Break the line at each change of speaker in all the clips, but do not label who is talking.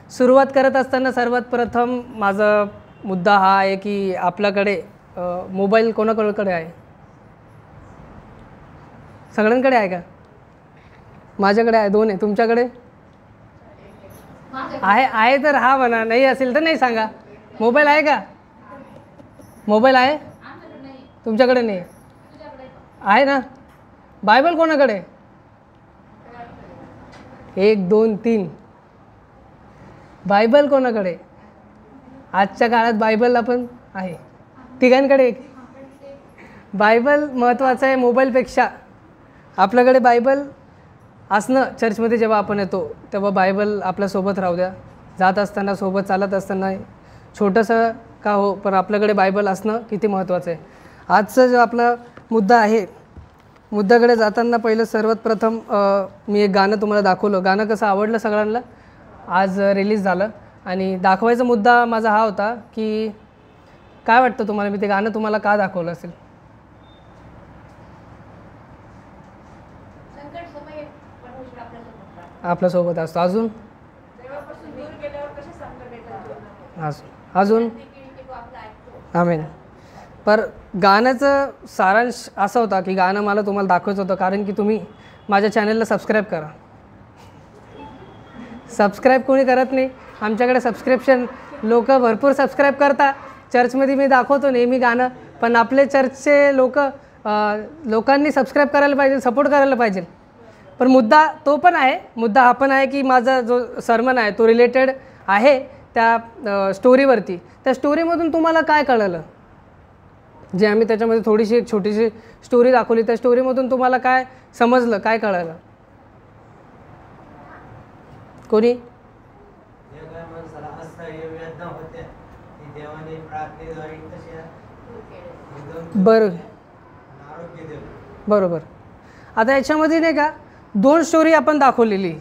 सुरुवात करत असताना सर्वात प्रथम माझा मुद्दा हा आहे की आपल्याकडे मोबाईल कोणाकडे आहे? सगळ्यांकडे आहे का? माझ्याकडे आहे, 2 आहे. तुमच्याकडे आहे तर हा म्हणा, नाही असेल तर नाही सांगा. मोबाईल आहे का? मोबाईल आहे? तुमच्याकडे नाही आहे ना? बायबल कोणाकडे? 1 2 3. बायबल कोणाकडे? आजच्या काळात बायबल आपण आहे तिघांकडे एक. बायबल महत्त्वाचं आहे मोबाईलपेक्षा. आपल्याकडे बायबल असणं, चर्चमध्ये जेव्हा आपण येतो तेव्हा बायबल आपल्यासोबत राहू द्या, जात असताना सोबत चालत असताना, छोटंसं का हो पण आपल्याकडे बायबल असणं किती महत्त्वाचं आहे. आजचा जो आपला मुद्दा आहे, मुद्द्याकडे जाताना पहिलं सर्वात प्रथम मी एक गाणं तुम्हाला दाखवलं. गाणं कसं आवडलं सगळ्यांना? आज रिलीज झालं. आणि दाखवायचा मुद्दा माझा हा होता की काय वाटतं तुम्हाला, मी ते गाणं तुम्हाला का दाखवलं असेल? आपल्यासोबत असतो. अजून अजून आमेन. पर गाण्याचं सारांश असा होता की गाणं मला तुम्हाला दाखवायचं होतं कारण की तुम्ही माझ्या चॅनलला सबस्क्राईब करा. सबस्क्राईब कोणी करत नाही. आमच्याकडे सबस्क्रिप्शन लोक भरपूर सबस्क्राईब करतात. चर्चमध्ये मी दाखवतो नेहमी गाणं, पण आपले चर्चचे लोकांनी सबस्क्राईब करायला पाहिजे, सपोर्ट करायला पाहिजे. पण मुद्दा तो पण आहे, मुद्दा हा पण आहे की माझा जो सर्मन आहे तो रिलेटेड आहे त्या स्टोरीवरती. त्या स्टोरीमधून तुम्हाला काय कळलं? जे आम्ही त्याच्यामध्ये थोडीशी एक छोटीशी स्टोरी दाखवली, त्या स्टोरीमधून तुम्हाला काय समजलं, काय कळलं? कोणी? बरोबर. आता याच्यामध्ये नाही का 2 स्टोरी आपण दाखवलेली.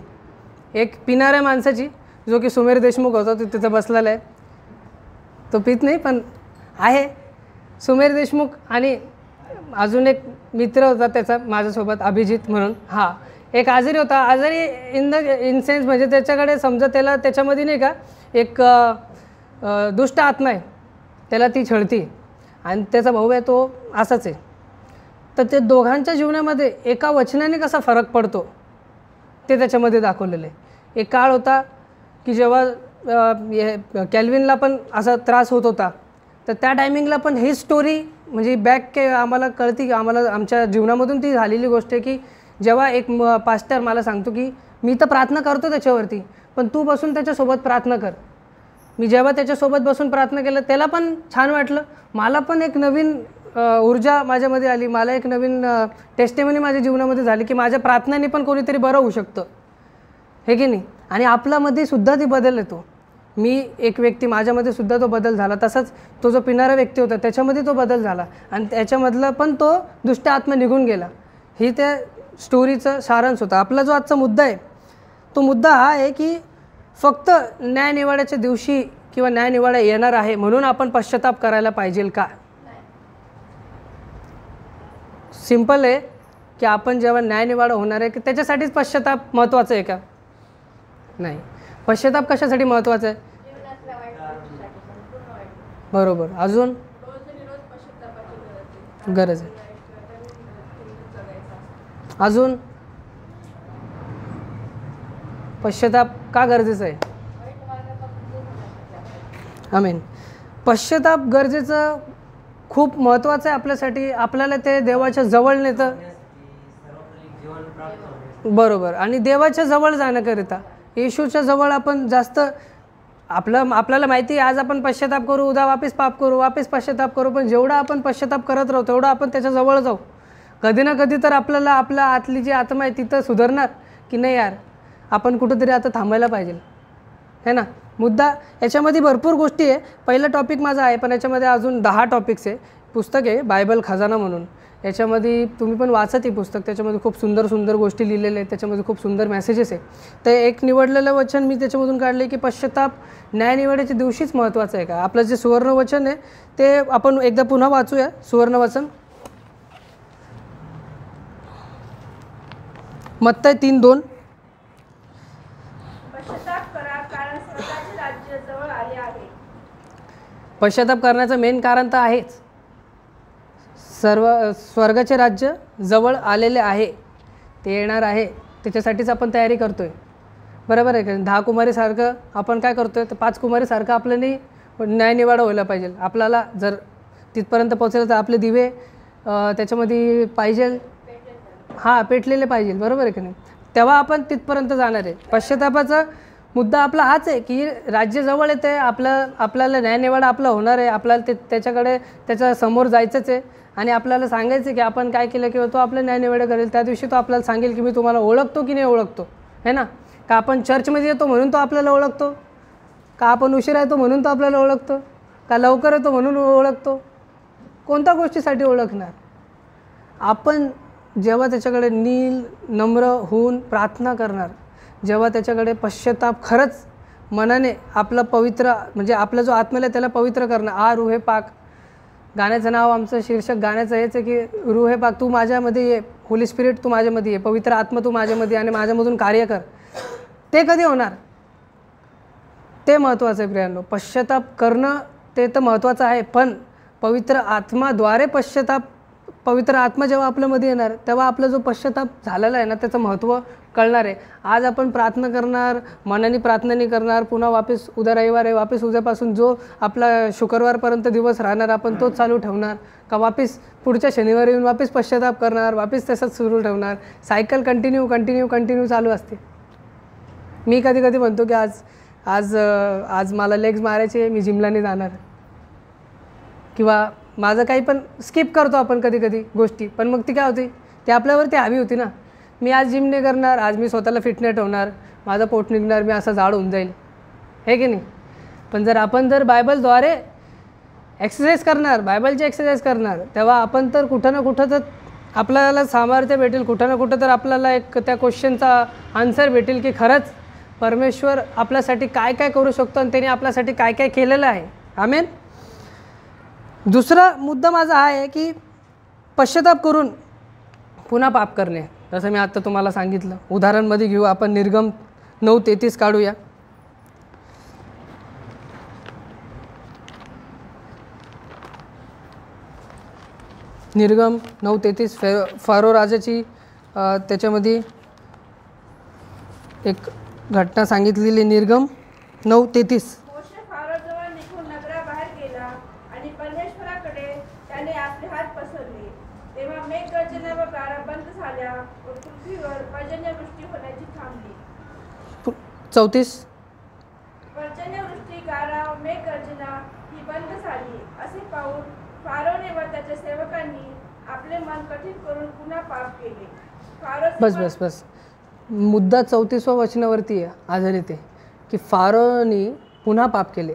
एक पिणाऱ्या माणसाची, जो की सुमेर देशमुख होता, तो तिथं बसलेला आहे. तो पित नाही पण आहे सुमेर देशमुख. आणि अजून एक मित्र होता त्याचा माझ्यासोबत, अभिजित म्हणून. हा एक आजारी होता. आजारी इन सेन्स म्हणजे त्याच्याकडे समजा त्याला त्याच्यामध्ये नाही का एक दुष्ट आत्मा आहे, त्याला ती छळती. आणि त्याचा भाऊ आहे तो असाच आहे. तर ते दोघांच्या जीवनामध्ये एका वचनाने कसा फरक पडतो ते त्याच्यामध्ये दाखवलेलं आहे. एक काळ होता की जेव्हा कॅल्विनला पण असा त्रास होत होता, तर त्या टायमिंगला पण ही स्टोरी म्हणजे आम्हाला कळती की आम्हाला आमच्या जीवनामधून ती झालेली गोष्ट आहे की जेव्हा एक पास्टर मला सांगतो की मी तर प्रार्थना करतो त्याच्यावरती, पण तू बसून त्याच्यासोबत प्रार्थना कर. मी जेव्हा त्याच्यासोबत बसून प्रार्थना केलं त्याला पण छान वाटलं, मला पण एक नवीन ऊर्जा माझ्यामध्ये आली, मला एक नवीन टेस्टिमनी माझ्या जीवनामध्ये झाली की माझ्या प्रार्थनेने पण कोणीतरी बरं होऊ शकतं, हे की नाही. आणि आपल्यामध्ये सुद्धा ती बदल येतो. मी एक व्यक्ती, माझ्यामध्ये सुद्धा तो बदल झाला. तसंच तो जो पिणारा व्यक्ती होता त्याच्यामध्ये तो बदल झाला आणि त्याच्यामधला पण तो दुष्ट आत्मा निघून गेला. ही त्या स्टोरीचं सारांश होता. आपला जो आजचा मुद्दा आहे तो मुद्दा हा आहे की फक्त न्यायनिवाड्याच्या दिवशी किंवा न्यायनिवाडा येणार आहे म्हणून आपण पश्चाताप करायला पाहिजे का? सिंपल आहे की आपण जेव्हा न्यायनिवाडा होणार आहे की त्याच्यासाठीच पश्चाताप महत्त्वाचं आहे का? नाही. पश्चाताप कशासाठी महत्त्वाचा आहे? बरोबर. अजून गरज आहे. अजून पश्चाताप का गरजेचं आहे? आमेन. पश्चाताप गरजेचं खूप महत्त्वाचं आहे आपल्यासाठी. आपल्याला ते देवाच्या जवळ नेतं. बरोबर. आणि देवाच्या जवळ जाण्याकरिता येशूच्या जवळ आपण जास्त आपल्याला माहिती आहे आज आपण पश्चाताप करू, उद्या वापस पाप करू, वापस पश्चाताप करू, पण जेवढा आपण पश्चाताप करत राहू तेवढं आपण त्याच्या जवळ जाऊ. कधी ना कधी तर आपल्याला आपल्या आतली जी आत्मा आहे तिथं सुधारणार की नाही यार, आपण कुठंतरी आता थांबायला पाहिजे, है ना. मुद्दा याच्यामध्ये भरपूर गोष्टी आहे. पहिला टॉपिक माझा आहे पण याच्यामध्ये अजून 10 टॉपिक्स आहे. पुस्तक आहे बायबल खजाना म्हणून. याच्यामध्ये तुम्ही पण वाचा ती पुस्तक. त्याच्यामध्ये खूप सुंदर सुंदर गोष्टी लिहिलेल्या आहेत. त्याच्यामध्ये खूप सुंदर मेसेजेस आहे. तर एक निवडलेलं वचन मी त्याच्यामधून काढले की पश्चाताप न्यायनिवाड्याच्या दिवशीच महत्त्वाचं आहे का. आपलं जे सुवर्ण वचन आहे ते आपण एकदा पुन्हा वाचूया. सुवर्ण वचन मत्ती 3:2.
पश्चाताप करा कारण स्वर्गात राज्य जवळ आले आहे.
पश्चाताप करण्याचं मेन कारण तर आहेच, स्वर्गाचे राज्य जवळ आलेले आहे, ते येणार आहे, त्याच्यासाठीच आपण तयारी करतोय. बरोबर आहे का? 10 कुमारीसारखं आपण काय करतोय, तर 5 कुमारीसारखं आपल्याने न्यायनिवाडा व्हायला पाहिजे. आपल्याला जर तिथपर्यंत पोहोचलं तर आपले दिवे त्याच्यामध्ये पाहिजे, पेटलेले पाहिजे. बरोबर आहे की नाही? तेव्हा आपण तिथपर्यंत जाणार आहे. पश्चातापाचा मुद्दा आपला हाच आहे की राज्य जवळ येते, आपल्याला न्यायनिवाडा आपला होणार आहे, आपल्याला त्याच्याकडे त्याच्या समोर जायचंच आहे आणि आपल्याला सांगायचं की आपण काय केलं किंवा तो आपलं न्यायनिवाडा करेल. त्या दिवशी तो आपल्याला सांगेल की मी तुम्हाला ओळखतो की नाही ओळखतो, है ना? का आपण चर्चमध्ये येतो म्हणून तो आपल्याला ओळखतो, का आपण उशिरा येतो म्हणून तो आपल्याला ओळखतो, का लवकर येतो म्हणून ओळखतो? कोणत्या गोष्टीसाठी ओळखणार? आपण जेव्हा त्याच्याकडे नम्र होऊन प्रार्थना करणार, जेव्हा त्याच्याकडे पश्चाताप खरंच मनाने आपलं पवित्र, म्हणजे आपला जो आत्म्याला त्याला पवित्र करणं. रूहे पाक गाण्याचं नाव, आमचं शीर्षक गाण्याचं हेच आहे की रूहे पाक तू माझ्यामध्ये ये, होली स्पिरिट तू माझ्यामध्ये ये, पवित्र आत्मा तू माझ्यामध्ये आणि माझ्यामधून कार्य कर. ते कधी होणार? ते महत्त्वाचं आहे प्रियांनो. पश्चाताप करणं ते तर महत्त्वाचं आहे, पण पवित्र आत्माद्वारे पवित्र आत्मा जेव्हा आपल्यामध्ये येणार तेव्हा आपला जो पश्चाताप झालेला आहे ना त्याचं महत्त्व कळणार आहे. आज आपण प्रार्थना करणार, मनाने प्रार्थना नाही करणार, पुन्हा वापस उद्या रविवार आहे, वापस उद्यापासून जो आपला शुक्रवारपर्यंत दिवस राहणार आपण तोच चालू ठेवणार, का वापस पुढच्या शनिवारी येऊन वापस पश्चाताप करणार, वापस तसंच सुरू ठेवणार. सायकल कंटिन्यू चालू असते. मी कधी कधी म्हणतो की आज मला लेग्स मारायचे, मी जिमला नाही जाणार, किंवा माझं काही पण स्किप करतो आपण कधी कधी गोष्टी, पण मग ती काय होती, ती आपल्यावरती हवी होती ना. मी आज जिम नाही करणार, आज मी स्वतःला फिट नाही ठेवणार, माझं पोट निघणार, मी असं जाड होऊन जाईल, हे की नाही? पण आपण जर बायबलद्वारे एक्सरसाइज करणार, बायबलची एक्सरसाइज करणार, तेव्हा आपण तर कुठं ना कुठं तर आपल्याला सामर्थ्य भेटेल, कुठं ना कुठं तर आपल्याला एक त्या क्वेश्चनचा आन्सर भेटेल की खरंच परमेश्वर आपल्यासाठी काय काय करू शकतो आणि त्याने आपल्यासाठी काय काय केलेलं आहे. आमेन. दुसरा मुद्दा माझा हा आहे की पश्चाताप करून पुन्हा पाप करणे. जसं मी आत्ता तुम्हाला सांगितलं, उदाहरणमध्ये घेऊ आपण, निर्गम 9:33 काढूया. निर्गम 9:33 फारो राजाची त्याच्यामध्ये एक घटना सांगितलेली. निर्गम 9:33.
मोशे फारोजवळ निघून नगराबाहेर गेला आणि परमेश्वराकडे त्याने आपले हात पसरले. तेव्हा मेघगर्जना व गारा बंद झाल्या व पृथ्वीवर पर्जन्यवृष्टी होण्याची थांबली.
34.
पर्जन्यवृष्टी, गारा व मेघगर्जना ही बंद झाली असे पाहून फारोने व त्याच्या सेवकांनी आपले मन कठीण करून पुन्हा पाप केले.
बस मुद्दा 34व्या वचनावरती आधारित आहे की फारोनी पुन्हा पाप केले.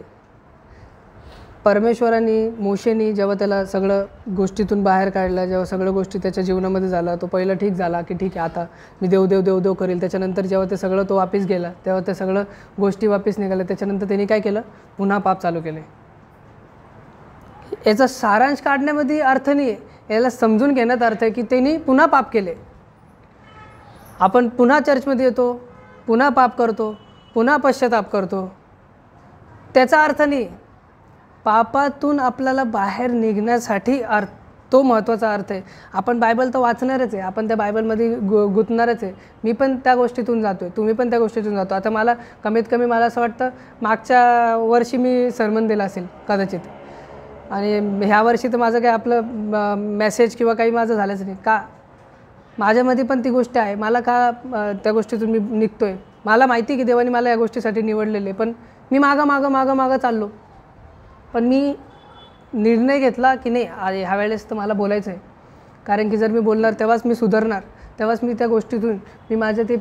परमेश्वरांनी मोशेनी जेव्हा त्याला सगळं गोष्टीतून बाहेर काढलं, जेव्हा सगळं गोष्टी त्याच्या जीवनामध्ये झाला, तो पहिला ठीक झाला की ठीक आहे आता मी देव करेल. त्याच्यानंतर जेव्हा ते सगळं तो वापस गेला तेव्हा ते सगळं गोष्टी वापस निघाल्या. त्याच्यानंतर त्यांनी काय केलं? पुन्हा पाप चालू केले. याचा सारांश काढण्यामध्ये अर्थ नाही आहे, याला समजून घेण्यात अर्थ आहे की त्यांनी पुन्हा पाप केले. आपण पुन्हा चर्चमध्ये येतो, पुन्हा पाप करतो, पुन्हा पश्चाताप करतो, त्याचा अर्थ नाही. पापातून आपल्याला बाहेर निघण्यासाठी तो महत्त्वाचा अर्थ आहे. आपण बायबल तर वाचणारच आहे, आपण त्या बायबलमध्ये गुंतणारच आहे. मी पण त्या गोष्टीतून जातो आहे, तुम्ही पण त्या गोष्टीतून जातो. आता मला कमीत कमी मला असं वाटतं मागच्या वर्षी मी सर्मन दिला असेल कदाचित, आणि ह्या वर्षी तर माझं काही आपलं मेसेज किंवा काही माझं झालंच नाही. का? माझ्यामध्ये पण ती गोष्ट आहे. मला का त्या गोष्टीतून मी निघतो आहे? मला माहिती की देवाने मला या गोष्टीसाठी निवडलेले, पण मी मागं चाललो. पण मी निर्णय घेतला की नाही, ह्या वेळेस तर मला बोलायचं आहे, कारण की जर मी बोलणार तेव्हाच मी सुधारणार, तेव्हाच मी त्या गोष्टीतून मी माझं ते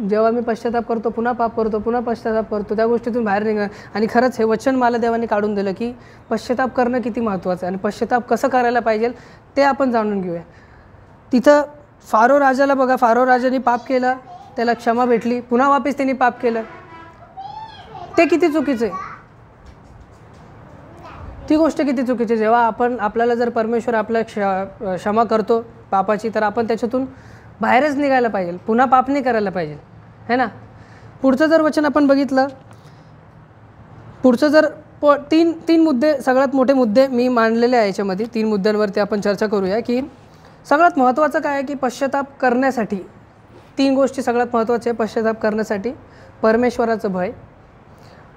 जेव्हा मी पश्चाताप करतो, पुन्हा पाप करतो, पुन्हा पश्चाताप करतो, त्या गोष्टीतून बाहेर निघणार. आणि खरंच हे वचन मला देवाने काढून दिलं की पश्चाताप करणं किती महत्त्वाचं आहे आणि पश्चाताप कसं करायला पाहिजे ते आपण जाणून घेऊया. तिथं फारो राजाला बघा, फारो राजाने पाप केलं, त्याला क्षमा भेटली, पुन्हा वापस त्यांनी पाप केलं. ते किती चुकीचं आहे, ती गोष्ट किती चुकीची. जेव्हा आपल्याला जर परमेश्वर आपल्या क्षमा करतो पापाची, तर आपण त्याच्यातून बाहेरच निघायला पाहिजे, पुन्हा पाप नाही करायला पाहिजे, है ना. पुढचं जर वचन आपण बघितलं पुढचं जर तीन मुद्दे, सगळ्यात मोठे मुद्दे मी मांडलेले आहे याच्यामध्ये. 3 मुद्द्यांवरती आपण चर्चा करूया. की सगळ्यात महत्त्वाचं काय आहे की पश्चाताप करण्यासाठी 3 गोष्टी सगळ्यात महत्त्वाच्या आहे पश्चाताप करण्यासाठी. परमेश्वराचं भय,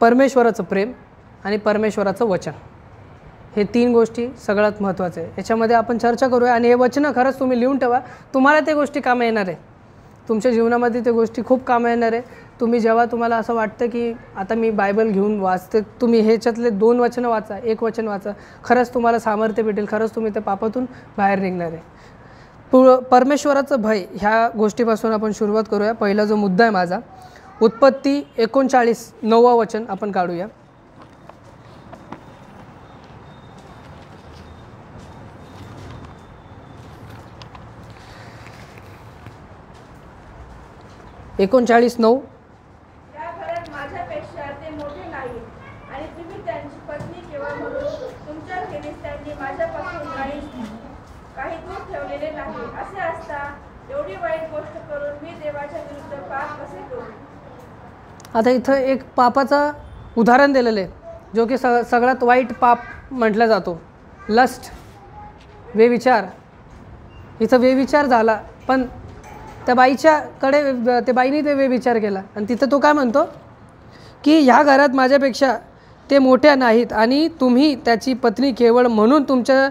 परमेश्वराचं प्रेम आणि परमेश्वराचं वचन. हे 3 गोष्टी सगळ्यात महत्त्वाचे आहे. याच्यामध्ये आपण चर्चा करूया. आणि हे वचनं खरंच तुम्ही लिहून ठेवा. तुम्हाला ते गोष्टी कामं येणार आहे. तुमच्या जीवनामध्ये ते गोष्टी खूप कामं येणार आहे. तुम्ही जेव्हा तुम्हाला असं वाटतं की आता मी बायबल घेऊन वाचते, तुम्ही ह्याच्यातले 2 वचनं वाचा, 1 वचन वाचा. खरंच तुम्हाला सामर्थ्य भेटेल. खरंच तुम्ही त्या पापातून बाहेर निघणार आहे. परमेश्वराचं भय ह्या गोष्टीपासून आपण सुरुवात करूया. पहिला जो मुद्दा आहे माझा, उत्पत्ती 39 9 वचन आपण काढूया. एकोणचाळीस 9.
या घरात माझ्यापेक्षा ते मोठे नाहीत आणि तुम्ही त्यांची पत्नी केवळ म्हणून तुमच्या खेरीस त्यांनी माझ्यापासून काही दूर ठेवलेले नाही. असे असता एवढी वाईट गोष्ट करून मी देवाच्या विरुद्ध पाप कसे करू?
आता इथं एक पापाचा उदाहरण दिलेलं आहे, जो की सगळ्यात वाईट पाप म्हटला जातो. लस्ट, वेविचार. इथं वेविचार झाला, पण त्या बाईच्याकडे त्या बाईने ते वेविचार केला. आणि तिथं तो काय म्हणतो की ह्या घरात माझ्यापेक्षा ते मोठ्या नाहीत आणि तुम्ही त्याची पत्नी केवळ म्हणून तुमच्या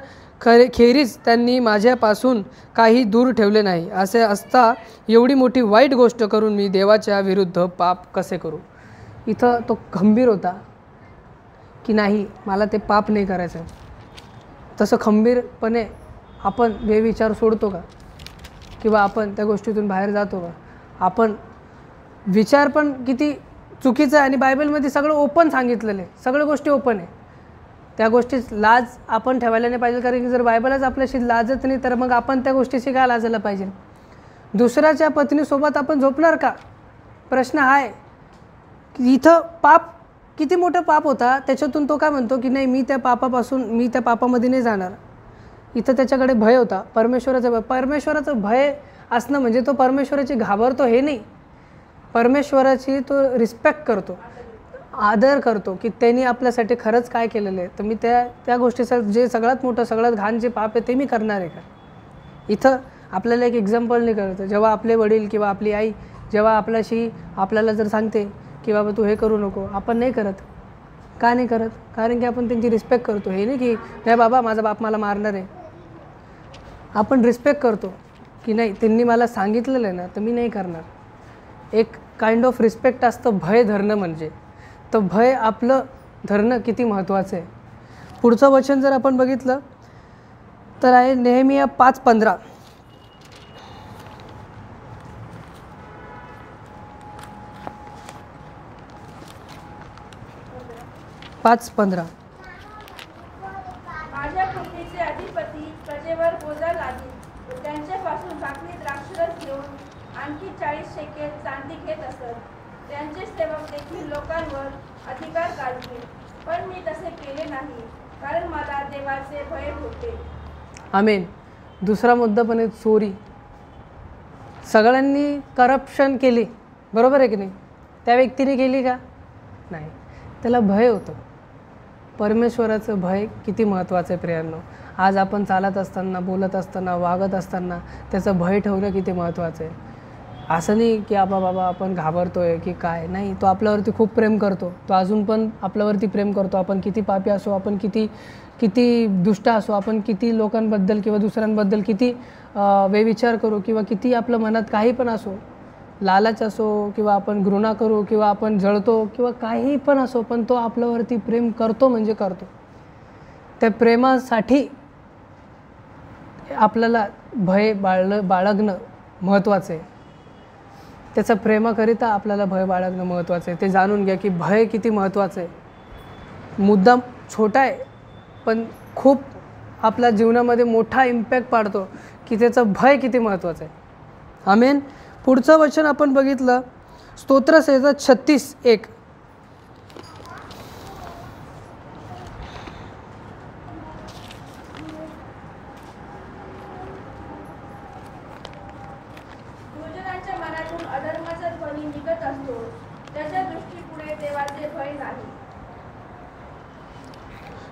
खेरीज त्यांनी माझ्यापासून काही दूर ठेवले नाही. असे असता एवढी मोठी वाईट गोष्ट करून मी देवाच्या विरुद्ध पाप कसे करू? इथं तो खंबीर होता की नाही, मला ते पाप नाही करायचं. तसं खंबीरपणे आपण वेविचार सोडतो का? किंवा आपण त्या गोष्टीतून बाहेर जातो का? आपण विचार पण किती चुकीचं आहे. आणि बायबलमध्ये सगळं ओपन सांगितलेलं आहे, सगळ्या गोष्टी ओपन आहे. त्या गोष्टीत लाज आपण ठेवायला नाही पाहिजे, कारण की जर बायबलच आपल्याशी लाजत नाही तर मग आपण त्या गोष्टीशी काय लाजायला पाहिजे? दुसऱ्याच्या पत्नीसोबत आपण झोपणार का? प्रश्न हा आहे. इथं पाप किती मोठं पाप होता, त्याच्यातून तो काय म्हणतो की नाही, मी त्या पापामध्ये नाही जाणार. इथं त्याच्याकडे भय होता, परमेश्वराचं भय. परमेश्वराचं भय असणं म्हणजे तो परमेश्वराची घाबरतो हे नाही, परमेश्वराची तो रिस्पेक्ट करतो, आदर करतो की त्यांनी आपल्यासाठी खरंच काय केलेलं आहे. तर मी त्या गोष्टीचं जे सगळ्यात मोठं सगळ्यात घाण जे पाप आहे ते मी करणार आहे का? इथं आपल्याला एक एक्झाम्पल नाही करतं. जेव्हा आपले वडील किंवा आपली आई जेव्हा आपल्याला जर सांगते की बाबा तू हे करू नको, आपण नाही करत. का नाही करत? कारण की आपण त्यांची रिस्पेक्ट करतो. हे नाही की नाही बाबा माझा बाप मला मारणार आहे. आपण रिस्पेक्ट करतो की नाही, त्यांनी मला सांगितलेलं आहे ना तर मी नाही करणार. एक काइंड ऑफ रिस्पेक्ट असतं भय धरणं म्हणजे. तर भय आपलं धरणं किती महत्त्वाचं आहे. पुढचं वचन जर आपण बघितलं तर आहे नेहमिया 5:15. 5:15.
माझ्या पत्नीचे अधिपती प्रजेवर बोजा लादीत व त्यांच्यापासून भाकरी द्राक्षरस घेऊन आणखी 40 शेकेल चांदी घेत असत. त्यांचे सेवक देखील लोकांवर अधिकार गाजवीत. पण मी तसे केले नाही, कारण मला देवाचे भय होते.
आमेन. दुसरा मुद्दा पण आहे चोरी. सगळ्यांनी करप्शन केली, बरोबर आहे की नाही? त्या व्यक्तीने केली का? नाही. त्याला भय होतं. परमेश्वराचं भय किती महत्त्वाचं आहे प्रियांनो. आज आपण चालत असताना, बोलत असताना, वागत असताना त्याचं भय ठेवणं किती महत्त्वाचं आहे. असं नाही की बाबा आपण घाबरतोय की काय, नाही. तो आपल्यावरती खूप प्रेम करतो. तो अजून पण आपल्यावरती प्रेम करतो. आपण किती पापी असो, आपण किती दुष्ट असो, आपण किती लोकांबद्दल किंवा दुसऱ्यांबद्दल किती वेविचार करू किंवा किती आपल्या मनात काही पण असो, लालच असो किंवा आपण घृणा करू किंवा आपण जळतो किंवा काही पण असो, पण तो आपल्यावरती प्रेम करतो म्हणजे करतो. त्या प्रेमासाठी आपल्याला भय बाळगणं महत्त्वाचं आहे. त्याचा प्रेमाकरिता आपल्याला भय बाळगणं महत्त्वाचं आहे. ते जाणून घ्या की भय किती महत्त्वाचं आहे. मुद्दाम छोटा आहे पण खूप आपल्या जीवनामध्ये मोठा इम्पॅक्ट पाडतो की त्याचं भय किती महत्त्वाचं आहे. आमेन. पुढचं वचन आपण बघितलं स्तोत्रसंहिता 36:1.
दुर्जनाच्या मनातून अधर्माचा ध्वनी निघत असतो, त्याच्या दृष्टीपुढे देवाचे भय नाही.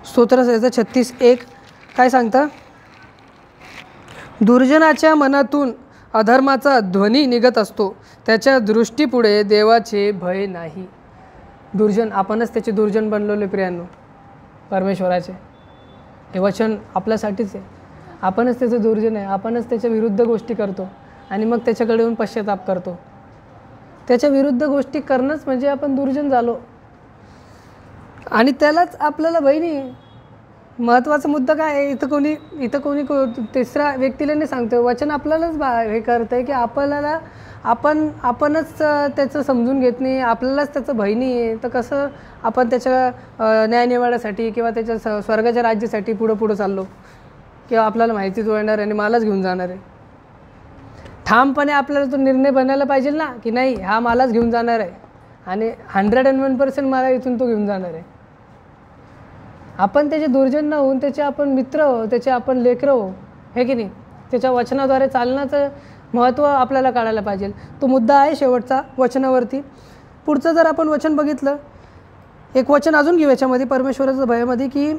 स्तोत्रसंहिता 36:1 काय सांगतं? दुर्जनाच्या मनातून अधर्माचा ध्वनी निघत असतो, त्याच्या दृष्टीपुढे देवाचे भय नाही. दुर्जन, आपणच त्याचे दुर्जन बनलेले प्रियांनो परमेश्वराचे. हे वचन आपल्यासाठीच आहे. आपणच त्याचे दुर्जन आहे. आपणच त्याच्या विरुद्ध गोष्टी करतो आणि मग त्याच्याकडे येऊन पश्चाताप करतो. त्याच्या विरुद्ध गोष्टी करणंच म्हणजे आपण दुर्जन झालो. आणि त्यालाच आपल्याला बहिणी महत्त्वाचा मुद्दा काय आहे, इथं कोणी तिसऱ्या व्यक्तीला नाही सांगतो. वचन आपल्यालाच हे करतं आहे की आपणच त्याचं समजून घेत नाही, आपल्यालाच त्याचं भय नाही आहे. तर कसं आपण त्याच्या न्यायनिवाड्यासाठी किंवा त्याच्या स्वर्गाच्या राज्यासाठी पुढं चाललो, किंवा आपल्याला माहितीच होणार आणि मलाच घेऊन जाणार आहे. ठामपणे आपल्याला तो निर्णय बनायला पाहिजे ना की नाही, हा मलाच घेऊन जाणार आहे आणि 101% मला इथून तो घेऊन जाणार आहे. आपण त्याचे दुर्जन न होऊन त्याचे आपण मित्र हो, त्याचे आपण लेकरं हो, हे की नाही. त्याच्या वचनाद्वारे चालण्याचं महत्त्व आपल्याला काढायला पाहिजे. तो मुद्दा आहे शेवटचा वचनावरती. पुढचं जर आपण वचन बघितलं, एक वचन अजून घेऊ याच्यामध्ये परमेश्वराच्या भयामध्ये की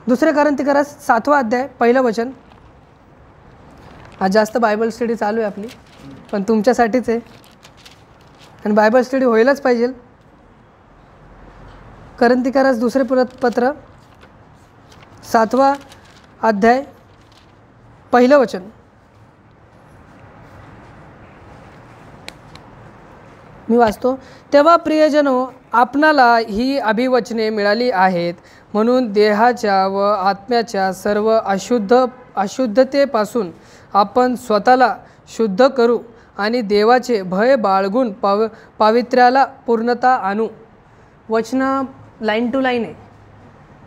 2 कोरिन्थियस 7वा अध्याय 1लं वचन. आज जास्त बायबल स्टडी चालू आहे आपली, पण तुमच्यासाठीच आहे आणि बायबल स्टडी व्हायलाच पाहिजे. कोरिन्थियस 2 पत्र 7वा अध्याय 1लं वचन. मी वाचतो. तेव्हा प्रियजनो, आपणाला ही अभिवचने मिळाली आहेत, म्हणून देहाच्या व आत्म्याच्या सर्व अशुद्धतेपासून आपण स्वतःला शुद्ध करू आणि देवाचे भय बाळगून पावित्र्याला पूर्णता आणू. वचनं लाईन टू लाईन आहे.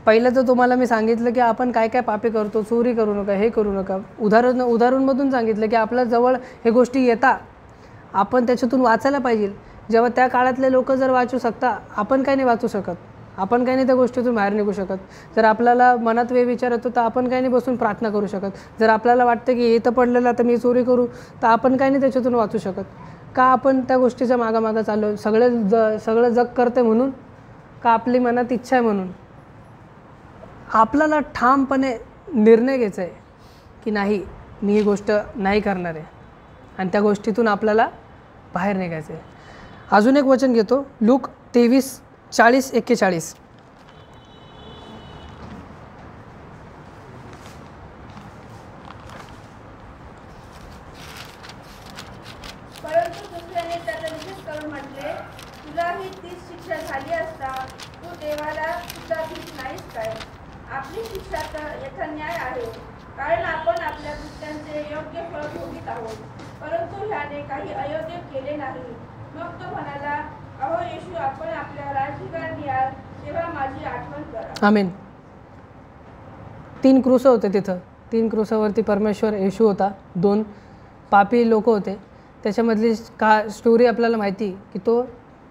पहिलं तर तुम्हाला मी सांगितलं की आपण काय काय पापे करतो, चोरी करू नका, हे करू नका. उदाहरणमधून सांगितलं की आपल्या जवळ हे गोष्टी येतात, आपण त्याच्यातून वाचायला पाहिजे. जेव्हा त्या काळातले लोक जर वाचू शकता, आपण काय नाही वाचू शकत, आपण काय नाही त्या गोष्टीतून बाहेर निघू शकत. जर आपल्याला मनात विचार येतो तर आपण काय नाही बसून प्रार्थना करू शकत. जर आपल्याला वाटतं की इथं पडलेलं तर मी चोरी करू, तर आपण काय नाही त्याच्यातून वाचू शकत. का आपण त्या गोष्टीच्या मागामागं चाललो? सगळं जग करते म्हणून का आपली मनात इच्छा आहे म्हणून? आपल्याला ठामपणे निर्णय घ्यायचा आहे की नाही, मी ही गोष्ट नाही करणार आहे आणि त्या गोष्टीतून आपल्याला बाहेर निघायचं आहे. अजून एक वचन घेतो, लूक 23:40-41.
परंतु दुसऱ्याने त्याचा निषेध करून म्हटले, तुलाही तीच शिक्षा झाली असता, तू देवाला सुद्धा भीत नाहीस काय? आपली शिक्षा तर यथान्याय आहे, कारण आपण आपल्या कृत्यांचे योग्य फळ भोगीत आहोत. परंतु ह्याने काही अयोग्य केले नाही. मग तो म्हणाला, अहो येशू, आपण आपल्या राजठिकाणी याल तेव्हा माझी आठवण करा.
आमेन. 3 क्रूस होते तिथं. 3 क्रूसावरती परमेश्वर येशू होता, 2 पापी लोक होते. त्याच्यामधली स्टोरी आपल्याला माहिती की तो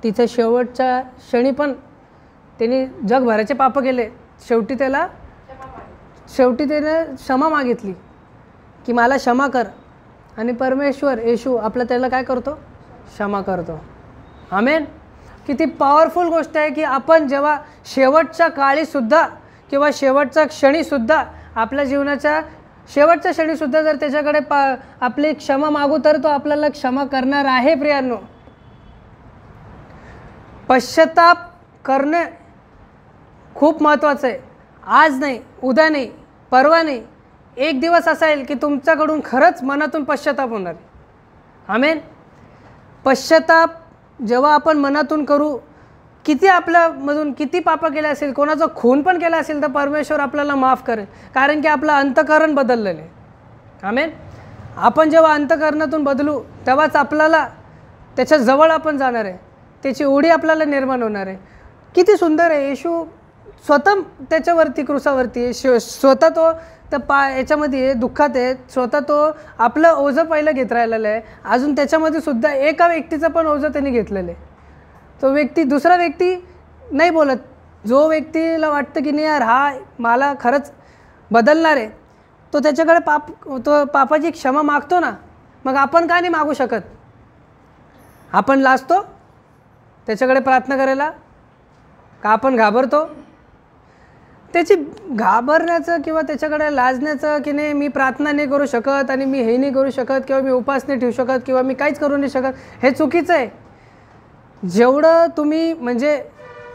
तिच्या शेवटच्या क्षणी पण त्यांनी जगभराचे पाप केले. शेवटी त्याने क्षमा मागितली की मला क्षमा कर, आणि परमेश्वर येशू आपला त्याला काय करतो? क्षमा करतो. आमेन. किती पॉवरफुल गोष्ट आहे की आपण जेव्हा शेवटच्या काळीसुद्धा किंवा शेवटच्या क्षणीसुद्धा, आपल्या जीवनाच्या शेवटच्या क्षणीसुद्धा जर त्याच्याकडे आपली क्षमा मागू तर तो आपल्याला क्षमा करणार आहे. प्रियांनो, पश्चाताप करणे खूप महत्त्वाचं आहे. आज नाही, उद्या नाही, परवा नाही, एक दिवस असा येईल की तुमच्याकडून खरंच मनातून पश्चाताप होणार. आमेन. पश्चाताप जेव्हा आपण मनातून करू, किती आपल्यामधून किती पापं केले असेल, कोणाचा खून पण केला असेल, तर परमेश्वर आपल्याला माफ करेल, कारण की आपलं अंतःकरण बदललेलं आहे. आमेन. आपण जेव्हा अंतःकरणातून बदलू तेव्हाच आपल्याला त्याच्याजवळ आपण जाणार आहे, त्याची ओढी आपल्याला निर्माण होणार आहे. किती सुंदर आहे. येशू स्वतः त्याच्यावरती क्रूसावरती स्वतः तो त्या याच्यामध्ये दुःखात आहे, स्वतः तो आपलं ओझं पहिलं घेत राहिलेलं आहे. अजून त्याच्यामध्ये सुद्धा एका व्यक्तीचं पण ओझं त्यांनी घेतलेलं आहे. तो व्यक्ती, दुसरा व्यक्ती नाही बोलत. जो व्यक्तीला वाटतं की नाही यार हा मला खरंच बदलणार आहे, तो त्याच्याकडे तो पापाची क्षमा मागतो ना. मग आपण का नाही मागू शकत? आपण लाजतो त्याच्याकडे प्रार्थना करायला का? आपण घाबरतो? त्याची घाबरण्याचं किंवा त्याच्याकडे लाजण्याचं की नाही मी प्रार्थना नाही करू शकत आणि मी हे नाही करू शकत किंवा मी उपास नाही ठेवू शकत किंवा मी काहीच करू नाही शकत, हे चुकीचं आहे. जेवढं तुम्ही म्हणजे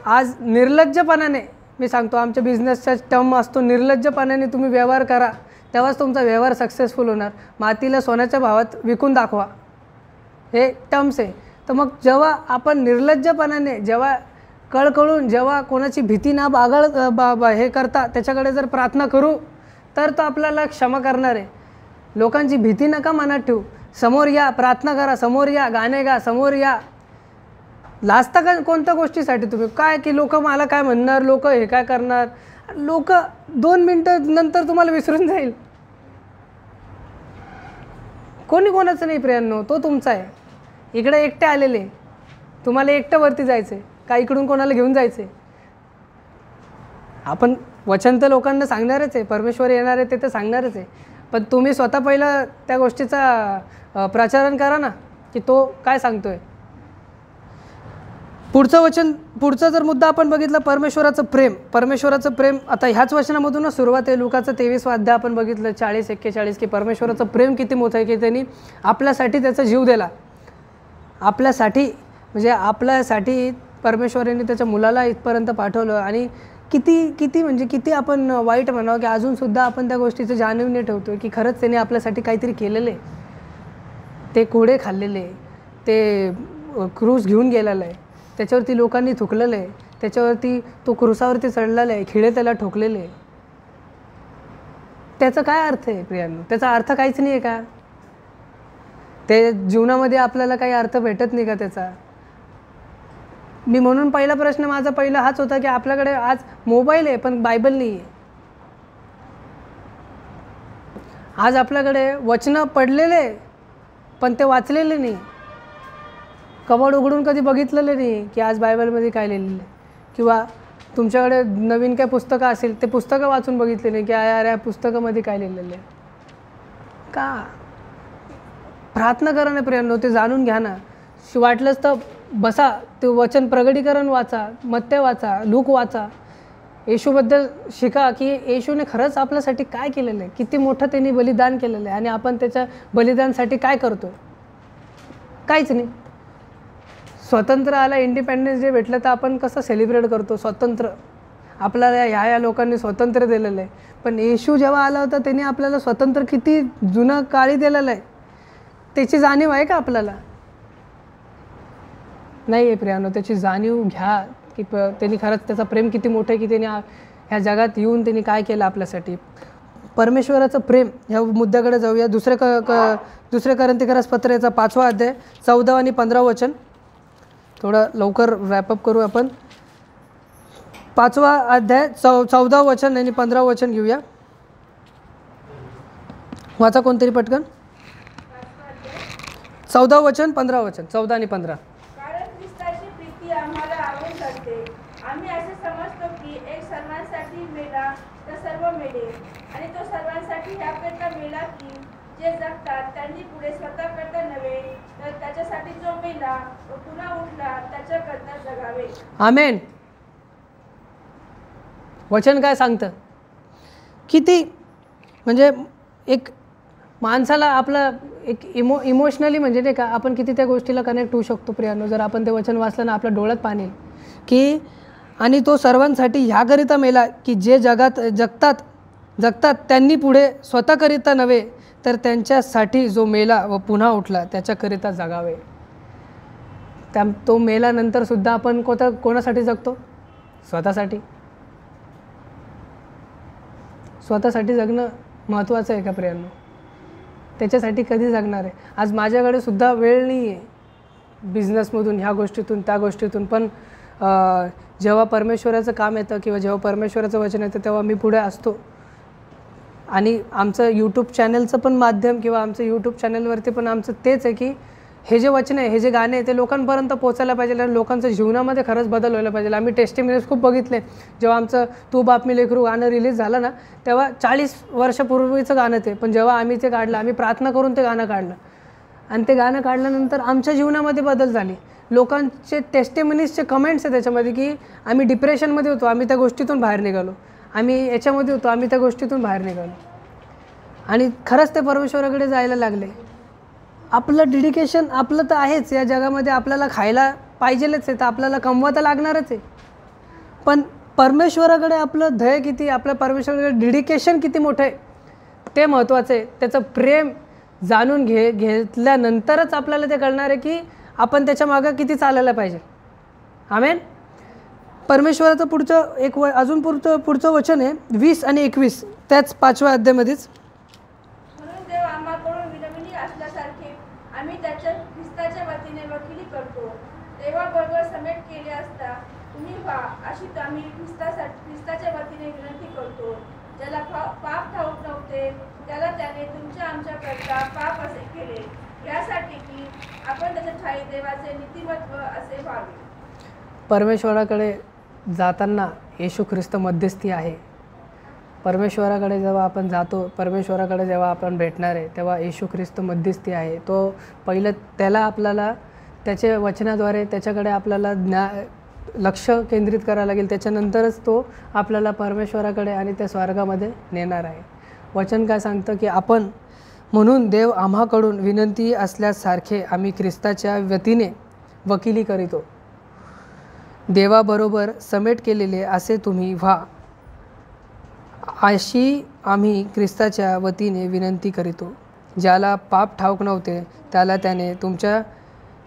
आज निर्लज्जपणाने, मी सांगतो आमच्या बिझनेसचा टर्म असतो, निर्लज्जपणाने तुम्ही व्यवहार करा तेव्हाच तुमचा व्यवहार सक्सेसफुल होणार. मातीला सोन्याच्या भावात विकून दाखवा, हे टर्म्स आहे. तर मग जेव्हा आपण निर्लज्जपणाने, जेव्हा कळकळून, जेव्हा कोणाची भीती ना हे करता त्याच्याकडे जर प्रार्थना करू तर तो आपल्याला क्षमा करणार आहे. लोकांची भीती नका मनात ठेवू, समोर या, प्रार्थना करा, समोर या, गाणे गा, समोर या. लाजता का कोणत्या गोष्टीसाठी तुम्ही? काय की लोक मला काय म्हणणार, लोक हे काय करणार. लोक 2 मिनटं नंतर तुम्हाला विसरून जाईल. कोणी कोणाचं नाही प्रियांनो, तो तुमचा आहे. इकडे एकटे आलेले, तुम्हाला एकटं वरती जायचं आहे का इकडून कोणाला घेऊन जायचं आहे? आपण वचन तर लोकांना सांगणारच आहे, परमेश्वर येणार आहे ते तर सांगणारच आहे, पण तुम्ही स्वतः पहिलं त्या गोष्टीचा प्रचारण करा ना की तो काय सांगतोय. पुढचा जर मुद्दा आपण बघितला, परमेश्वराचं प्रेम. परमेश्वराचं प्रेम आता ह्याच वचनामधूनच सुरुवात आहे. लुकाचं 23वां अध्याय आपण बघितलं 40-41 की परमेश्वराचं प्रेम किती मोठं आहे की त्यांनी आपल्यासाठी त्याचा जीव दिला. आपल्यासाठी म्हणजे आपल्यासाठी परमेश्वराने त्याच्या मुलाला इथपर्यंत पाठवलं. आणि किती आपण वाईट म्हणावं की अजूनसुद्धा आपण त्या गोष्टीचं जाणीव नाही ठेवतो की खरंच त्याने आपल्यासाठी काहीतरी केलेलं आहे. ते कोडे खाल्लेले, ते क्रूस घेऊन गेलेलं आहे, त्याच्यावरती लोकांनी थुकलेलं आहे, त्याच्यावरती तो क्रूसावरती चढलेला आहे, खिळे त्याला ठोकलेले आहे. त्याचा काय अर्थ आहे प्रियांनो? त्याचा अर्थ काहीच नाही आहे का? ते जीवनामध्ये आपल्याला काही अर्थ भेटत नाही का त्याचा? मी म्हणून पहिला प्रश्न माझा पहिला हाच होता की आपल्याकडे आज मोबाईल आहे पण बायबल नाही आहे. आज आपल्याकडे वचनं पडलेले पण ते वाचलेले नाही, कबड उघडून कधी बघितलेलं नाही की आज बायबलमध्ये काय लिहिलेलं आहे. किंवा तुमच्याकडे नवीन काय पुस्तकं असेल ते पुस्तकं वाचून बघितले नाही की यार या पुस्तकामध्ये काय लिहिलेलं आहे का? प्रार्थना करा ना प्रियांनो, ते जाणून घ्या ना. वाटलंच तर बसा, ते वचन प्रगटीकरण वाचा, मत्ते वाचा, लूक वाचा, येशूबद्दल शिका की येशूने खरंच आपल्यासाठी काय केलेलं आहे, किती मोठं त्यांनी बलिदान केलेलं आहे आणि आपण त्याच्या बलिदानसाठी काय करतो? काहीच नाही. स्वतंत्र आला, इंडिपेंडन्स डे भेटलं तर आपण कसं सेलिब्रेट करतो? स्वतंत्र आपल्याला ह्या लोकांनी स्वतंत्र दिलेलं आहे. पण येशू जेव्हा आला होता त्यांनी आपल्याला स्वतंत्र किती जुनं काळी दिलेलं आहे, त्याची जाणीव आहे का आपल्याला? नाही आहे प्रियांनो. त्याची जाणीव घ्या की त्यांनी खरंच त्याचं प्रेम किती मोठं आहे की त्यांनी ह्या जगात येऊन त्यांनी काय केलं आपल्यासाठी. परमेश्वराचं प्रेम ह्या मुद्द्याकडे जाऊया. दुसरे कोरिन्थियस पत्र याचा 5वां अध्याय 14 आणि 15 वचन. थोडं लवकर रॅपअप करू आपण. 5वां अध्याय 14 वचन आणि 15 वचन घेऊया. वाचा कोणतरी पटकन. 14 वचन 15 वचन. 14 आणि 15.
कारण ख्रिस्ताची प्रीती आम्हाला आवडून जाते. आम्ही असे समजतो की एक सर्वांसाठी मेला तर सर्व मेले, आणि तो सर्वांसाठी ह्याकरता मेला की जे जगतात त्यांनी पुढे स्वतःकरता नव्हे तर त्याच्यासाठी जो मेला व पुन्हा उठला त्याच्याकरता जगावे.
आमेन. वचन काय सांगतं? किती म्हणजे एक माणसाला आपलं एक इमोशनली म्हणजे नाही का आपण किती त्या गोष्टीला कनेक्ट होऊ शकतो प्रियांनो, जर आपण ते वचन वाचलं ना आपल्या डोळ्यात पाणी की आणि तो सर्वांसाठी ह्याकरिता मेला की जे जगतात त्यांनी पुढे स्वतःकरिता नव्हे तर त्यांच्यासाठी जो मेला व पुन्हा उठला त्याच्याकरिता जगावे. तो मेल्यानंतर सुद्धा आपण कोणासाठी जगतो? स्वतःसाठी जगणं महत्त्वाचं आहे का प्रियांनो? त्याच्यासाठी कधी जगणार आहे? आज माझ्याकडे सुद्धा वेळ नाही आहे बिझनेसमधून ह्या गोष्टीतून त्या गोष्टीतून, पण जेव्हा परमेश्वराचं काम येतं किंवा जेव्हा परमेश्वराचं वचन येतं तेव्हा मी पुढे असतो. आणि आमचं यूट्यूब चॅनलचं पण माध्यम किंवा आमचं यूट्यूब चॅनलवरती पण आमचं तेच आहे की हे जे वचन आहे, हे जे गाणे आहे ते लोकांपर्यंत पोचायला पाहिजे आणि लोकांच्या जीवनामध्ये खरंच बदल व्हायला पाहिजे. आम्ही टेस्टिमोनियल्स खूप बघितले. जेव्हा आमचं तू बाप मी लेकरू गाणं रिलीज झालं ना तेव्हा 40 वर्षापूर्वीचं गाणं ते, पण जेव्हा आम्ही ते काढलं, आम्ही प्रार्थना करून ते गाणं काढलं आणि ते गाणं काढल्यानंतर आमच्या जीवनामध्ये बदल झाली. लोकांचे टेस्टिमोनियल्सचे कमेंट्स आहे त्याच्यामध्ये की आम्ही डिप्रेशनमध्ये होतो, आम्ही त्या गोष्टीतून बाहेर निघालो. आम्ही याच्यामध्ये होतो, आम्ही त्या गोष्टीतून बाहेर निघालो आणि खरंच ते परमेश्वराकडे जायला लागले. आपलं डेडिकेशन आपलं तर आहेच, या जगामध्ये आपल्याला खायला पाहिजेलच आहे, तर आपल्याला कमवा तर लागणारच आहे. पण परमेश्वराकडे आपलं ध्येय किती, आपल्या परमेश्वराकडे डेडिकेशन किती मोठं आहे ते महत्त्वाचं आहे. त्याचं प्रेम जाणून घेतल्यानंतरच आपल्याला ते कळणार आहे की आपण त्याच्या मागं किती चालायला पाहिजे. आमेन. परमेश्वराचं पुढचं अजून पुढचं वचन आहे 20 आणि 21, त्याच 5व्या अध्यायामध्येच.
म्हणून देव आम्हाकडून विनवणी असल्यासारखे आम्ही त्याच्या ख्रिस्ताच्या वतीने वकिली करतो. देवाबरोबर समेट केले असता तुम्ही व्हा अशी आम्ही ख्रिस्ताच्या वतीने विनंती करतो. ज्याला पाप ठाऊक नव्हते त्याला त्याने तुमच्या आमच्याकरता पाप असे केले, यासाठी की आपण त्याच्या ठायी देवाचे नीतिमत्व असे व्हावे.
परमेश्वराकडे जाताना येशू ख्रिस्त मध्यस्थी आहे. परमेश्वराकडे जेव्हा आपण जातो, परमेश्वराकडे जेव्हा आपण भेटणार आहे, तेव्हा येशू ख्रिस्त मध्यस्थी आहे. तो पहिलं त्याला आपल्याला त्याच्या वचनाद्वारे त्याच्याकडे आपल्याला लक्ष केंद्रित करावं लागेल. त्याच्यानंतरच तो आपल्याला परमेश्वराकडे आणि त्या स्वर्गामध्ये नेणार आहे. वचन काय सांगतं की आपण म्हणून देव आम्हाकडून विनंती असल्यासारखे आम्ही ख्रिस्ताच्या वतीने वकिली करीतो. देवाबरोबर समेट केलेले असे तुम्ही व्हा अशी आम्ही ख्रिस्ताच्या वतीने विनंती करीतो. ज्याला पाप ठाऊक नव्हते त्याला त्याने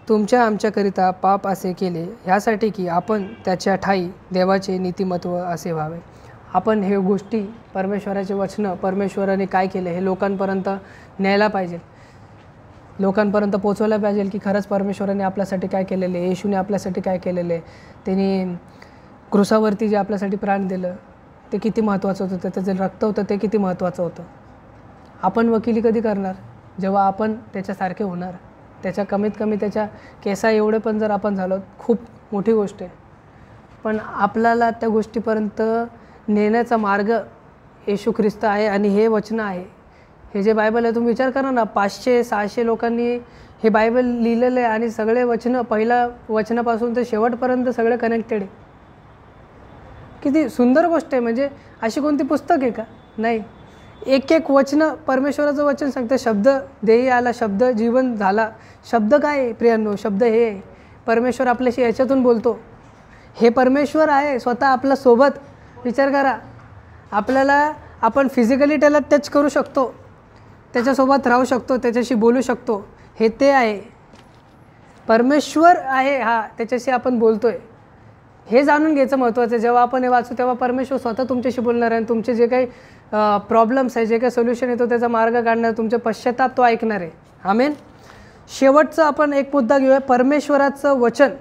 तुमच्या आमच्याकरिता पाप असे केले, ह्यासाठी की आपण त्याच्या ठायी देवाचे नीतिमत्व असे व्हावे. आपण हे गोष्टी परमेश्वराचे वचनं परमेश्वराने काय केले हे लोकांपर्यंत न्यायला पाहिजे, लोकांपर्यंत पोचवलं पाहिजे की खरंच परमेश्वराने आपल्यासाठी काय केलेले, येशूने आपल्यासाठी काय केलेले, त्यांनी क्रूसावरती जे आपल्यासाठी प्राण दिलं ते किती महत्त्वाचं होतं, त्याचं जे रक्त होतं ते किती महत्त्वाचं होतं. आपण वकिली कधी करणार, जेव्हा आपण त्याच्यासारखे होणार. त्याच्या कमीत कमी त्याच्या केसा एवढे पण जर आपण झालो खूप मोठी गोष्ट आहे. पण आपल्याला त्या गोष्टीपर्यंत नेण्याचा मार्ग येशू ख्रिस्त आहे आणि हे वचन आहे. हे जे बायबल आहे तुम्ही विचार करा ना, 500-600 लोकांनी हे बायबल लिहिलेलं आहे आणि सगळे वचनं पहिल्या वचनापासून ते शेवटपर्यंत सगळे कनेक्टेड आहे. किती सुंदर गोष्ट आहे. म्हणजे अशी कोणती पुस्तक आहे का? नाही. एक एक वचनं परमेश्वराचं वचन सांगतं. शब्द देही आला, शब्द जीवन झाला. शब्द काय आहे प्रियांनो? शब्द हे आहे, परमेश्वर आपल्याशी याच्यातून बोलतो. हे परमेश्वर आहे स्वतः आपल्यासोबत. विचार करा, आपण फिजिकली त्याला टच करू शकतो, त्याच्यासोबत राहू शकतो, त्याच्याशी बोलू शकतो. हे ते आहे, परमेश्वर आहे हा, त्याच्याशी आपण बोलतो आहे. हे जाणून घ्यायचं महत्त्वाचं आहे. जेव्हा आपण हे वाचू तेव्हा परमेश्वर स्वतः तुमच्याशी बोलणार आहे आणि तुमचे जे काही प्रॉब्लेम्स आहे, जे काही सोल्युशन येतो त्याचा मार्ग काढणार, तुमचे पश्चाताप तो ऐकणार आहे. आमेन. शेवटचं आपण एक मुद्दा घेऊया, परमेश्वराचं वचन.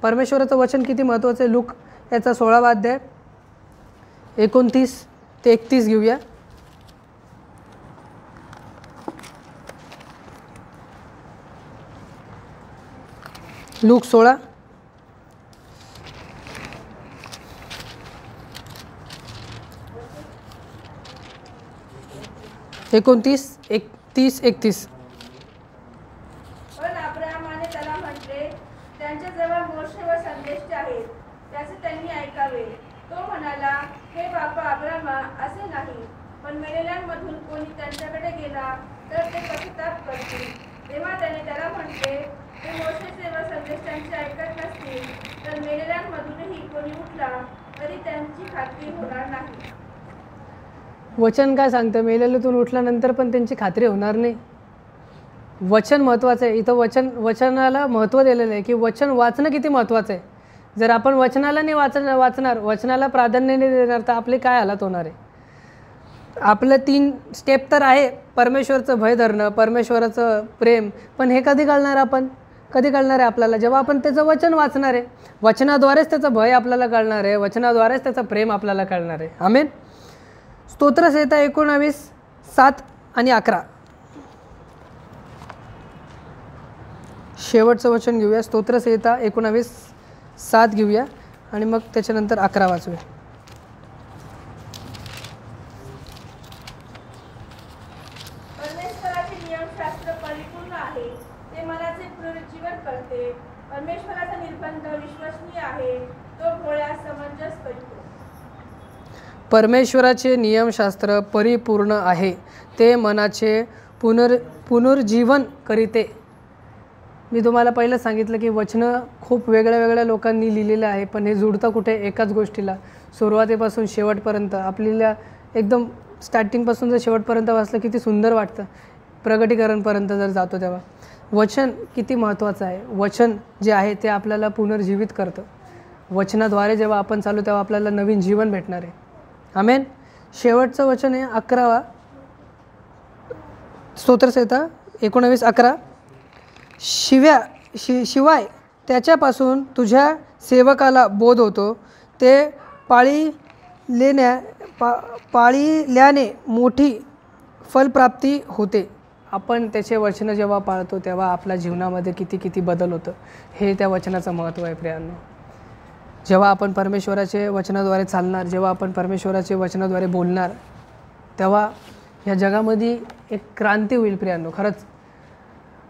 परमेश्वराचं वचन किती महत्त्वाचं आहे. लूक याचा 16वा अध्याय 29 ते 31 घेऊया. लूक 16 29, 30, 31.
पण अब्राहामाने त्याला म्हटले, त्यांच्याजवळ मोशे व संदेष्टे आहेत, त्याचे त्यांनी ऐकावे. तो म्हणाला, हे बापा अब्राहामा, असे नाही, पण मेलेल्यांमधून कोणी त्यांच्याकडे गेला तर ते पश्चाताप करतील. तेव्हा त्याने त्याला म्हटले, ते मोशेचे व संदेष्टांचे ऐकत नसतील तर मेलेल्यांमधूनही कोणी उठला तरी त्यांची खात्री होणार नाही.
वचन काय सांगतं? मेलेल्यातून उठल्यानंतर पण त्यांची खात्री होणार नाही. वचन महत्त्वाचं आहे. इथं वचनाला महत्त्व दिलेलं आहे की वचन वाचणं किती महत्त्वाचं आहे. जर आपण वचनाला नाही वाचणार, वचनाला प्राधान्य नाही देणार तर आपली काय हालत होणार आहे. आपलं 3 स्टेप तर आहे, परमेश्वराचं भय धरणं, परमेश्वराचं प्रेम. पण हे कधी कळणार? आपण कधी कळणार आहे आपल्याला? जेव्हा आपण त्याचं वचन वाचणार आहे. वचनाद्वारेच त्याचं भय आपल्याला कळणार आहे, वचनाद्वारेच त्याचं प्रेम आपल्याला कळणार आहे. आमेन. स्तोत्रसंहिता 19, 7 आणि 11. शेवटचं वचन घेऊया. स्तोत्रसंहिता 19, 7 घेऊया आणि मग त्याच्यानंतर 11 वाचूया.
परमेश्वराचे नियमशास्त्र परिपूर्ण आहे, ते मनाचे पुनरुज्जीवन करते. परमेश्वराचा निर्बंध विश्वसनीय आहे, तो भोळ्यास समंजस करतो.
परमेश्वराचे नियमशास्त्र परिपूर्ण आहे, ते मनाचे पुनर्जीवन करीते. मी तुम्हाला पहिलं सांगितलं की वचनं खूप वेगळ्या वेगळ्या लोकांनी लिहिलेलं आहे, पण हे जुळतं कुठे? एकाच गोष्टीला. सुरुवातीपासून शेवटपर्यंत आपल्याला एकदम स्टार्टिंगपासून जर शेवटपर्यंत वाचलं किती सुंदर वाटतं. प्रगटीकरणपर्यंत जर जातो तेव्हा वचन किती महत्त्वाचं आहे. वचन जे आहे ते आपल्याला पुनर्जीवित करतं. वचनाद्वारे जेव्हा आपण चालू तेव्हा आपल्याला नवीन जीवन भेटणार आहे. आमेन. शेवटचं वचन आहे 11 स्तोत्रसंहिता 19:11. शिवाय त्याच्यापासून तुझ्या सेवकाला बोध होतो, ते पाळिल्याने मोठी फलप्राप्ती होते. आपण त्याचे वचनं जेव्हा पाळतो तेव्हा आपल्या जीवनामध्ये किती बदल होतं. हे त्या वचनाचं महत्त्व आहे प्रियांनो. जेव्हा आपण परमेश्वराचे वचनाद्वारे चालणार, जेव्हा आपण परमेश्वराचे वचनाद्वारे बोलणार, तेव्हा ह्या जगामध्ये एक क्रांती होईल प्रियांनो. खरंच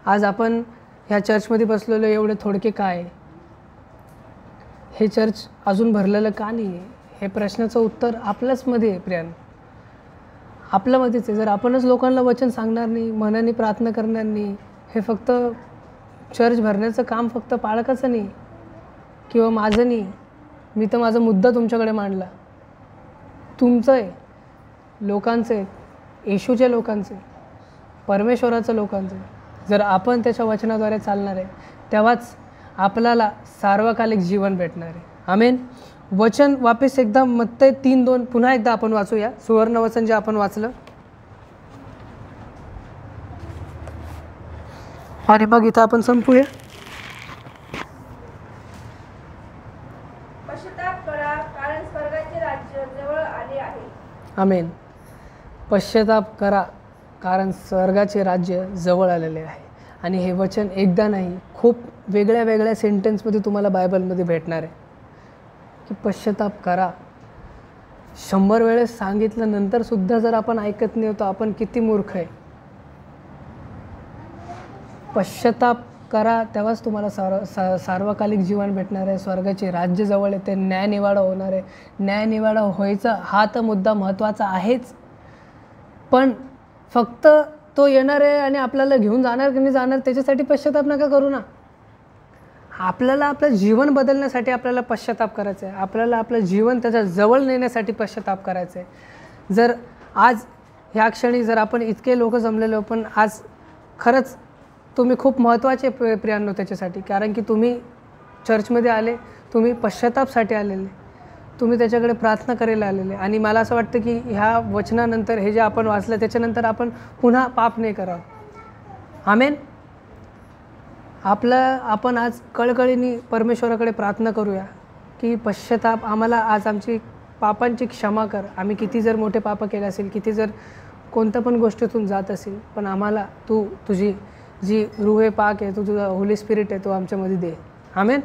आज आपण ह्या चर्चमध्ये बसलेलो एवढे थोडके काय? हे चर्च अजून भरलेलं का नाही आहे? हे प्रश्नाचं उत्तर आपल्याचमध्ये आहे प्रियांनो, आपल्यामध्येच आहे. जर आपणच लोकांना वचन सांगणार नाही, मनाने प्रार्थना करणार नाही, हे फक्त चर्च भरण्याचं काम फक्त पाळकाचं नाही किंवा माझं नाही. मी तर माझा मुद्दा तुमच्याकडे मांडला, तुमचं आहे, लोकांचं आहे, येशूच्या लोकांचं आहे, परमेश्वराचं लोकांचं आहे. जर आपण त्याच्या वचनाद्वारे चालणार आहे तेव्हाच आपल्याला सार्वकालिक जीवन भेटणार आहे. आमेन. वचन वापस एकदा मत्तई 3:2 पुन्हा एकदा आपण वाचूया. सुवर्ण वचन जे आपण वाचलं आणि मग इथं आपण संपूया.
पश्चाताप करा, कारण स्वर्गाचे राज्य जवळ आले आहे.
आमेन. पश्चाताप करा, कारण स्वर्गाचे राज्य जवळ आलेले आहे. आणि हे वचन एकदा नाही, खूप वेगळ्या वेगळ्या सेंटेन्समध्ये तुम्हाला बायबलमध्ये भेटणार आहे की पश्चाताप करा. 100 वेळेस सांगितल्यानंतर सुद्धा जर आपण ऐकत नाही होतो, आपण किती मूर्ख आहे. पश्चाताप करा, तेव्हाच तुम्हाला सार्वकालिक जीवन भेटणार आहे. स्वर्गाचे राज्य जवळ येते, न्यायनिवाडा होणार आहे. न्यायनिवाडा व्हायचा हा तर मुद्दा महत्त्वाचा आहेच, पण फक्त तो येणार आहे आणि आपल्याला घेऊन जाणार की नाही जाणार त्याच्यासाठी पश्चाताप नका करू ना. आपल्याला आपलं जीवन बदलण्यासाठी आपल्याला पश्चाताप करायचं आहे. आपल्याला आपलं जीवन त्याच्या जवळ नेण्यासाठी पश्चाताप करायचं आहे. जर आज ह्या क्षणी जर आपण इतके लोक जमलेलो, पण आज खरंच तुम्ही खूप महत्त्वाचे प्रियांनो त्याच्यासाठी, कारण की तुम्ही चर्चमध्ये आले, तुम्ही पश्चातापसाठी आलेले, तुम्ही त्याच्याकडे प्रार्थना करायला आलेले. आणि मला असं वाटतं की ह्या वचनानंतर हे जे आपण वाचलं त्याच्यानंतर आपण पुन्हा पाप नाही करावं. आमेन. आपण आज कळकळीने परमेश्वराकडे प्रार्थना करूया की पश्चाताप आम्हाला आज आमची पापांची क्षमा कर. आम्ही किती जर मोठे पाप केले असेल, किती जर कोणत्या पण गोष्टीतून जात असेल, पण आम्हाला तुझी जी रूह पाक आहे, तुझा होली स्पिरिट आहे, तो आमच्यामध्ये दे. आमेन.